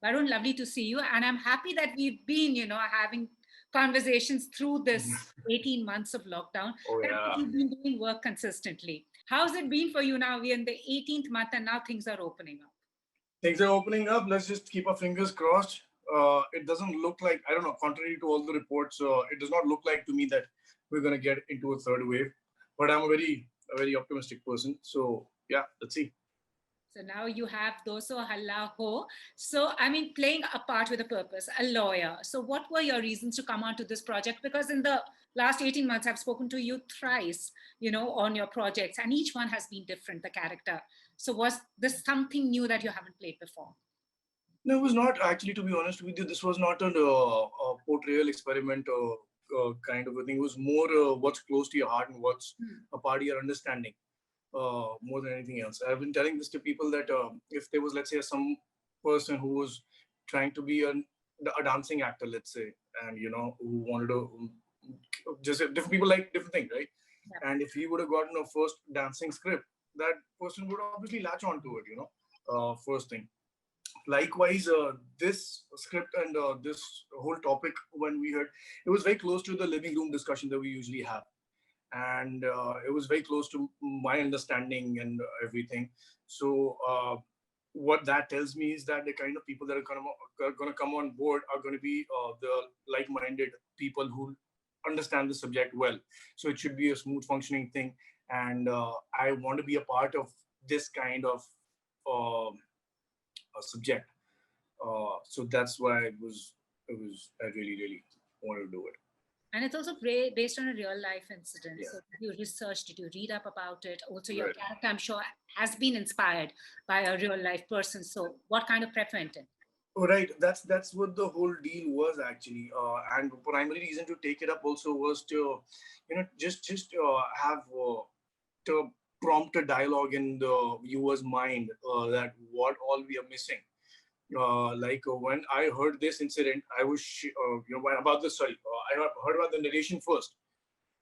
Varun, lovely to see you. And I'm happy that we've been, having conversations through this 18 months of lockdown, Oh that yeah. you've been doing work consistently. How's it been for you now? We're in the 18th month and now things are opening up. Things are opening up. Let's just keep our fingers crossed. It doesn't look like, I don't know, contrary to all the reports, it does not look like to me that we're going to get into a third wave. But I'm a very optimistic person. So yeah, let's see. So now you have Doso Halla Ho. So, I mean, playing a part with a purpose, a lawyer. So, what were your reasons to come onto this project? Because in the last 18 months, I've spoken to you thrice, on your projects, and each one has been different, the character. So, was this something new that you haven't played before? No, it was not actually, to be honest with you. This was not a portrayal experiment kind of a thing. It was more what's close to your heart and what's a part of your understanding. More than anything else. I've been telling this to people that if there was, let's say, some person who was trying to be a dancing actor, let's say, and who wanted to just different people like different things, right? Yeah. And if he would have gotten a first dancing script, that person would obviously latch onto it, first thing. Likewise, this script and this whole topic, when we heard, it was very close to the living room discussion that we usually have, and it was very close to my understanding and everything. So what that tells me is that the kind of people that are going to come on board are going to be the like-minded people who understand the subject well. So it should be a smooth functioning thing, and I want to be a part of this kind of subject. So that's why I really wanted to do it. And it's also based on a real life incident. Yeah. So did you research, did you read up about it? Also, your Right. character, I'm sure, has been inspired by a real life person. So what kind of prep went in? Oh, right. That's what the whole deal was actually, and the primary reason to take it up also was to, just have to prompt a dialogue in the viewer's mind that what all we are missing. When I heard this incident, I was about this. Sorry, I heard about the narration first,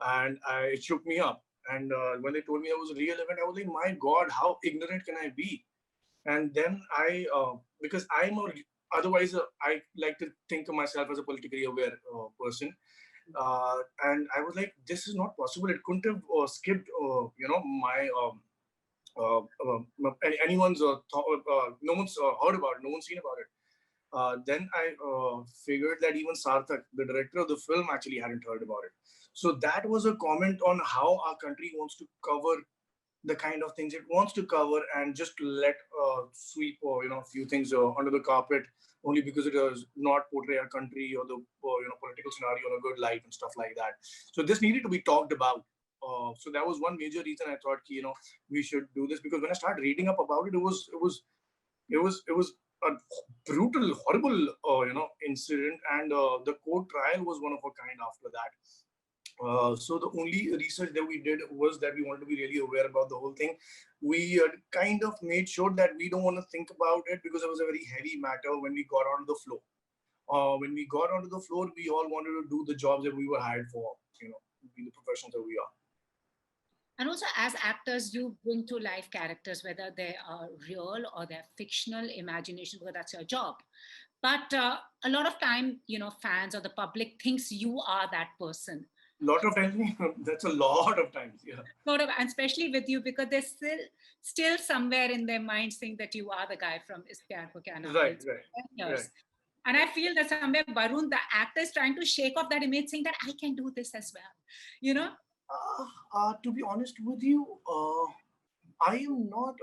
and it shook me up. And when they told me I was a real event, I was like, my God, how ignorant can I be? And then because otherwise I like to think of myself as a politically aware person, and I was like, this is not possible. It couldn't have skipped, my anyone's no one's heard about it, no one's seen about it. Then I figured that even Sarthak, the director of the film, actually hadn't heard about it. So that was a comment on how our country wants to cover the kind of things it wants to cover, and just let sweep or a few things under the carpet, only because it does not portray our country or the political scenario in a good light and stuff like that. So this needed to be talked about. So that was one major reason I thought we should do this, because when I started reading up about it, it was a brutal, horrible incident, and the court trial was one of a kind after that. So the only research that we did was that we wanted to be really aware about the whole thing. We kind of made sure that we don't want to think about it, because it was a very heavy matter when we got onto the floor. When we got onto the floor, we all wanted to do the jobs that we were hired for, be the professionals that we are. And also, as actors, you bring to life characters, whether they are real or they're fictional imagination, because that's your job. But a lot of time, fans or the public thinks you are that person. Lot of times, that's a lot of times, yeah. Sort of, and especially with you, because they're still somewhere in their mind saying that you are the guy from Is Pyaar Ko Kya Naam Hai. Right. And I feel that somewhere Barun, the actor, is trying to shake off that image, saying that I can do this as well. To be honest with you, I am not.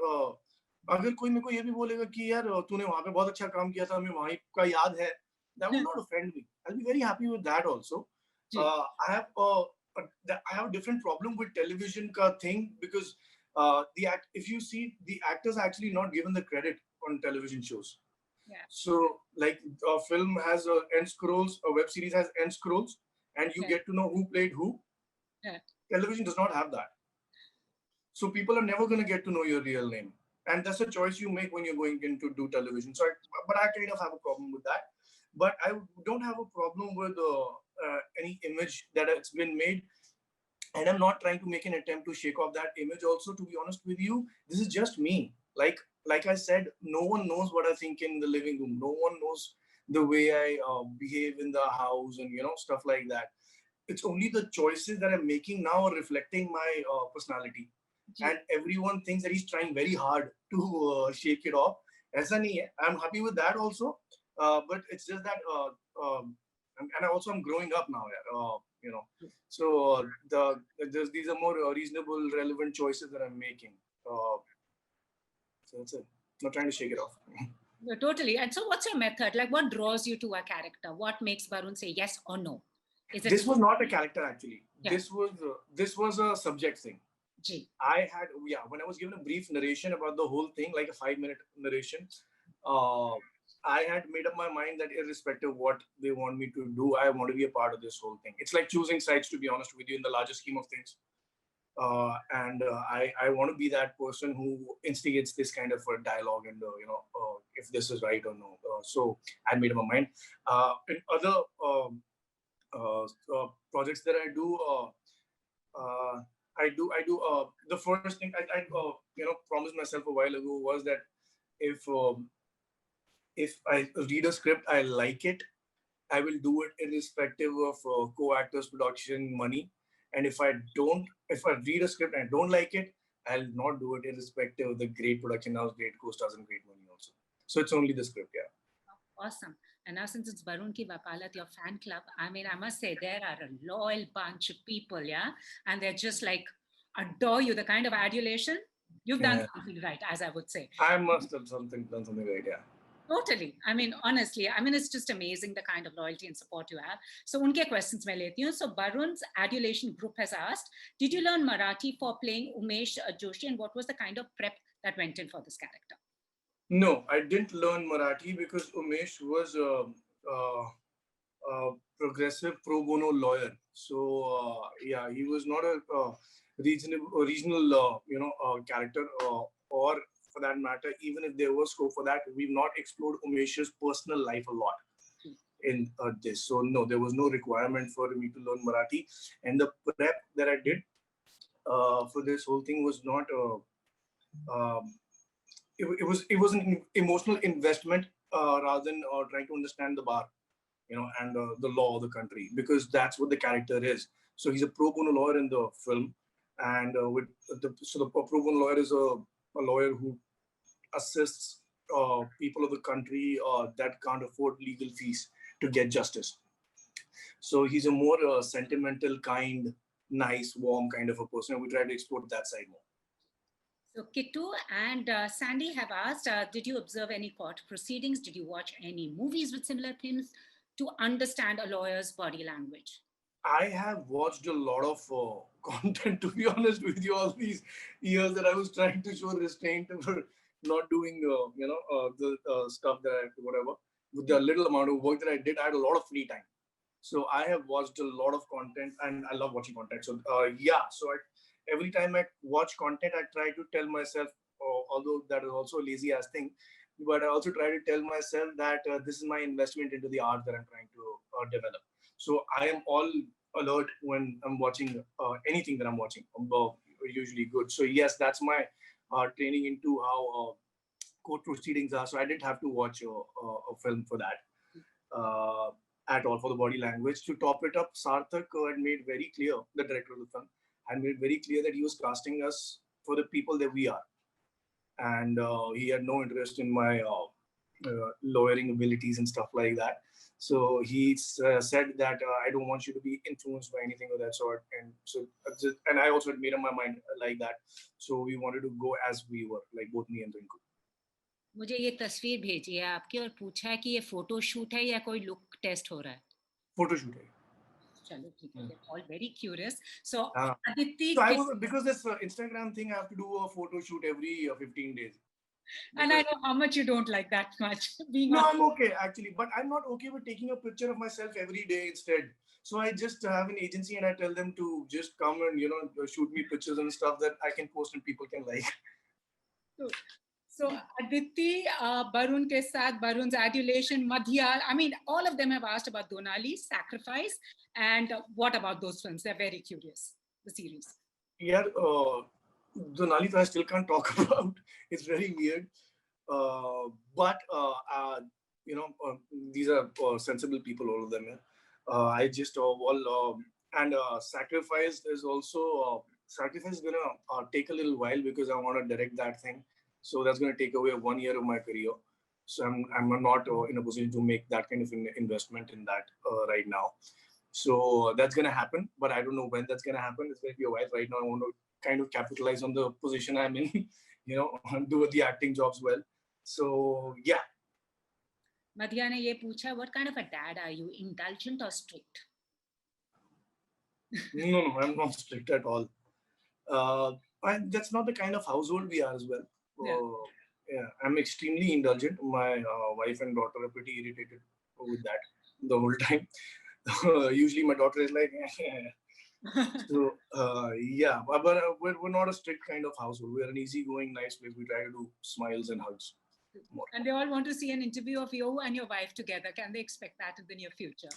अगर कोई मेरे को ये भी बोलेगा कि यार तूने वहाँ पे बहुत अच्छा काम किया था, हमें वहीं का याद है, that will not offend me. I'll be very happy with that also. I have a different problem with television ka thing, because if you see, the actors are actually not given the credit on television shows. Yeah. So like a film has end scrolls, a web series has end scrolls, and you get to know who played who. Yeah. Television does not have that. So people are never going to get to know your real name. And that's a choice you make when you're going in to do television. So, but I kind of have a problem with that. But I don't have a problem with any image that has been made. And I'm not trying to make an attempt to shake off that image also, to be honest with you. This is just me. Like, like I said, no one knows what I think in the living room. No one knows the way I behave in the house and, stuff like that. It's only the choices that I'm making now are reflecting my personality. And everyone thinks that he's trying very hard to shake it off. Aisa nahi hai. I'm happy with that also. But it's just that, and I also I'm growing up now, So these are more reasonable, relevant choices that I'm making. So that's it. Not trying to shake it off. No, totally. And so what's your method? Like what draws you to a character? What makes Barun say yes or no? Is it This was not a character actually. Yeah. This was a subject thing. G. When I was given a brief narration about the whole thing, like a 5-minute narration, I had made up my mind that irrespective of what they want me to do, I want to be a part of this whole thing. It's like choosing sides, to be honest with you, in the larger scheme of things. I want to be that person who instigates this kind of a dialogue and if this is right or no. So I made up my mind. In other projects that I do, the first thing I promised myself a while ago was that if I read a script, I like it, I will do it irrespective of co-actors, production, money. And if I read a script and I don't like it, I'll not do it irrespective of the great production house, great co-stars, and great money also. So it's only the script, yeah. Awesome. And now since it's Barun Ki Wakalat, your fan club, I mean, I must say there are a loyal bunch of people, yeah? And they're just like, adore you, the kind of adulation. You've done something right, as I would say. I must have done something right, yeah. Totally. I mean, honestly, I mean, it's just amazing the kind of loyalty and support you have. So, unke questions mein leti hu. So, Barun's adulation group has asked, did you learn Marathi for playing Umesh Joshi, and what was the kind of prep that went in for this character? No, I didn't learn Marathi because Umesh was a progressive pro bono lawyer. So, he was not a regional character or for that matter, even if there was scope for that, we've not explored Umesh's personal life a lot in this. So no, there was no requirement for me to learn Marathi. And the prep that I did for this whole thing was not, it was an emotional investment rather than trying to understand the bar, and the law of the country, because that's what the character is. So he's a pro bono lawyer in the film. And the pro bono lawyer is a lawyer who assists people of the country that can't afford legal fees to get justice. So he's a more sentimental, kind, nice, warm kind of a person. And we try to explore that side more. So Kittu and Sandy have asked, did you observe any court proceedings? Did you watch any movies with similar themes to understand a lawyer's body language? I have watched a lot of content, to be honest with you, all these years that I was trying to show restraint for not doing, the stuff that I, whatever. With the little amount of work that I did, I had a lot of free time. So I have watched a lot of content, and I love watching content. So every time I watch content, I try to tell myself, although that is also a lazy ass thing, but I also try to tell myself that this is my investment into the art that I'm trying to develop. So I am all alert when I'm watching anything that I'm watching, usually good. So yes, that's my training into how court proceedings are. So I didn't have to watch a film for that at all, for the body language. To top it up, Sarthak had made very clear, the director of the film, had made very clear that he was casting us for the people that we are. And he had no interest in my lawyering abilities and stuff like that. So he said that I don't want you to be influenced by anything of that sort. And so, and I also had made up my mind like that. So we wanted to go as we were, like both me and Rinku. मुझे ये तस्वीर भेजी है आपकी और पूछा है कि ये फोटो शूट है या कोई लुक टेस्ट हो रहा है. फोटो शूट है. चलो ठीक है. They're all very curious. So Aditi, so I was, because this Instagram thing, I have to do a photo shoot every 15 days. And I know how much you don't like that much. I'm okay actually, but I'm not okay with taking a picture of myself every day instead. So I just have an agency and I tell them to just come and shoot me pictures and stuff that I can post and people can like. So Aditi, Barun ke saath, Barun's adulation, Madhyal, I mean, all of them have asked about Donali, Sacrifice, and what about those films? They're very curious, the series. Yeah, Donali I still can't talk about. It's very weird. But these are sensible people, all of them. Yeah? I just and sacrifice is also sacrifice is gonna take a little while because I want to direct that thing. So that's gonna take away 1 year of my career. So I'm not in a position to make that kind of investment in that right now. So that's gonna happen, but I don't know when that's gonna happen. It's gonna be a while. Right now, I want to kind of capitalize on the position I'm in, do the acting jobs well. So yeah. Madhya ne ye pucha, what kind of a dad are you? Indulgent or strict? No, I'm not strict at all. That's not the kind of household we are as well. Yeah. Yeah, I'm extremely indulgent. My wife and daughter are pretty irritated with that the whole time. Usually, my daughter is like, so yeah, but we're not a strict kind of household. We're an easygoing, nice place. We try to do smiles and hugs. More. And they all want to see an interview of you and your wife together. Can they expect that in the near future?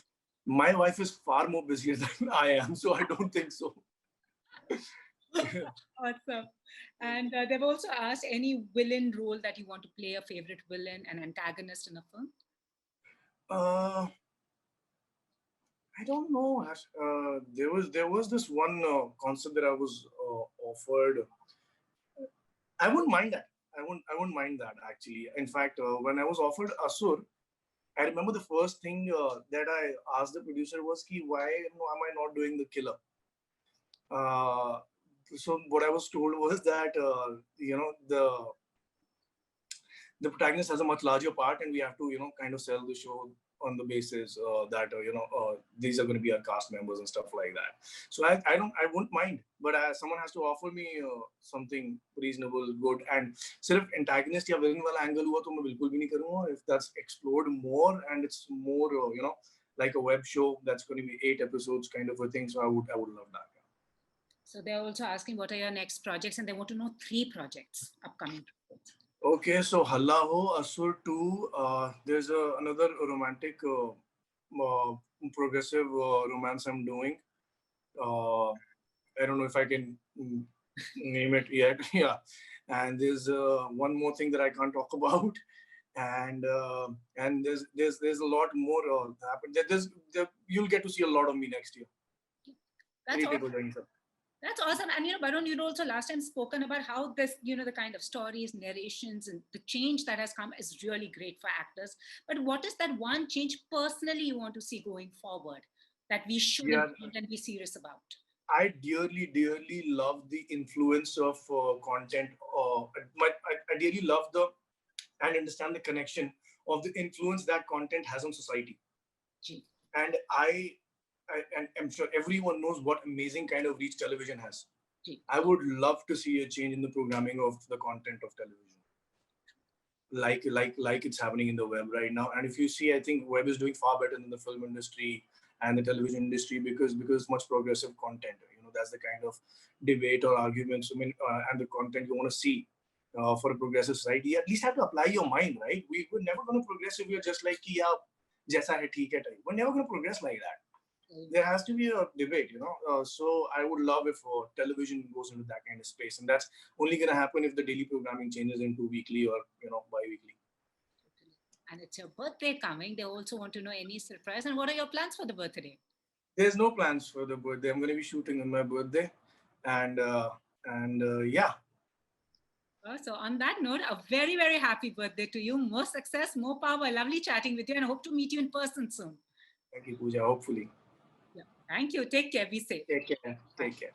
My wife is far more busier than I am, so I don't think so. Awesome. And they've also asked any villain role that you want to play, a favorite villain, an antagonist in a film? I don't know. There was this one concept that I was offered. I wouldn't mind that. I wouldn't mind that actually. In fact, when I was offered Asur, I remember the first thing that I asked the producer was, "Ki, why am I not doing the killer?" So what I was told was that the protagonist has a much larger part, and we have to kind of sell the show on the basis that these are going to be our cast members and stuff like that. So I wouldn't mind, but someone has to offer me something reasonable, good, and sort of antagonist या villain वाला angle हुआ तो मैं बिल्कुल भी नहीं करूँगा. If that's explored more and it's more like a web show that's going to be 8 episodes kind of a thing, so I would love that. So they're also asking what are your next projects, and they want to know 3 projects upcoming. Okay, so Halla Ho, Asur 2, there's another romantic, progressive romance I'm doing. I don't know if I can name it yet. Yeah, and there's one more thing that I can't talk about, and there's a lot more happen. You'll get to see a lot of me next year. That's awesome. That's awesome. And, Barun, you'd also last time spoken about how this, the kind of stories, narrations, and the change that has come is really great for actors. But what is that one change personally you want to see going forward that we should implement and be serious about? I dearly, dearly love the influence of content. I dearly love and understand the connection of the influence that content has on society. Gee. And I'm sure everyone knows what amazing kind of reach television has. Gee. I would love to see a change in the programming of the content of television, like it's happening in the web right now. And if you see, I think web is doing far better than the film industry and the television industry because it's much progressive content. That's the kind of debate or arguments and the content you want to see for a progressive society. You at least have to apply your mind, right? We're never going to progress if we're just like, jaisa hai, theek hai type. We're never going to progress like that. There has to be a debate, so I would love if television goes into that kind of space, and that's only going to happen if the daily programming changes into weekly or bi-weekly. And it's your birthday coming. They also want to know any surprise. And what are your plans for the birthday? There's no plans for the birthday. I'm going to be shooting on my birthday, and yeah. So on that note, a very, very happy birthday to you. More success, more power. Lovely chatting with you, and hope to meet you in person soon. Thank you, Pooja. Hopefully. Yeah. Thank you. Take care. Be safe. Take care. Take care.